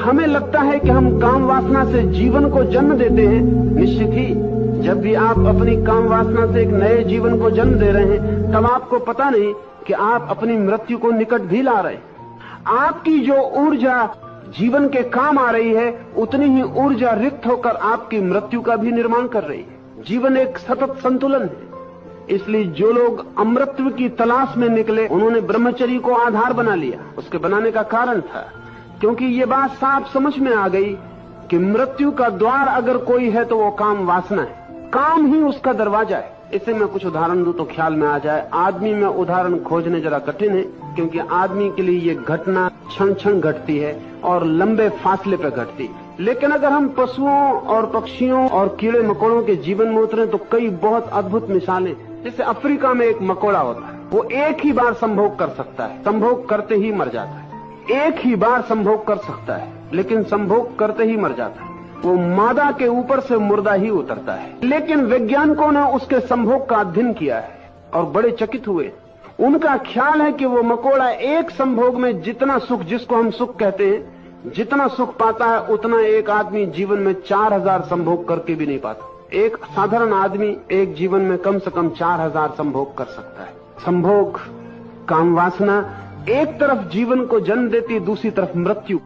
हमें लगता है कि हम काम वासना से जीवन को जन्म देते हैं। निश्चित ही जब भी आप अपनी काम वासना से एक नए जीवन को जन्म दे रहे हैं, तब आपको पता नहीं कि आप अपनी मृत्यु को निकट भी ला रहे हैं। आपकी जो ऊर्जा जीवन के काम आ रही है, उतनी ही ऊर्जा रिक्त होकर आपकी मृत्यु का भी निर्माण कर रही है। जीवन एक सतत संतुलन है। इसलिए जो लोग अमृतत्व की तलाश में निकले, उन्होंने ब्रह्मचर्य को आधार बना लिया। उसके बनाने का कारण था क्योंकि ये बात साफ समझ में आ गई कि मृत्यु का द्वार अगर कोई है तो वो काम वासना है। काम ही उसका दरवाजा है। इसे मैं कुछ उदाहरण दूं तो ख्याल में आ जाए। आदमी में उदाहरण खोजने जरा कठिन है, क्योंकि आदमी के लिए ये घटना क्षण क्षण घटती है और लंबे फासले पर घटती है। लेकिन अगर हम पशुओं और पक्षियों और कीड़े मकोड़ों के जीवन में उतरे तो कई बहुत अद्भुत मिसालें। जैसे अफ्रीका में एक मकोड़ा होता है, वो एक ही बार संभोग कर सकता है, संभोग करते ही मर जाता है। एक ही बार संभोग कर सकता है, लेकिन संभोग करते ही मर जाता है। वो मादा के ऊपर से मुर्दा ही उतरता है। लेकिन वैज्ञानिकों ने उसके संभोग का अध्ययन किया है और बड़े चकित हुए। उनका ख्याल है कि वो मकोड़ा एक संभोग में जितना सुख, जिसको हम सुख कहते हैं, जितना सुख पाता है, उतना एक आदमी जीवन में 4000 संभोग करके भी नहीं पाता। एक साधारण आदमी एक जीवन में कम से कम 4000 संभोग कर सकता है। संभोग, काम वासना एक तरफ जीवन को जन्म देती, दूसरी तरफ मृत्यु।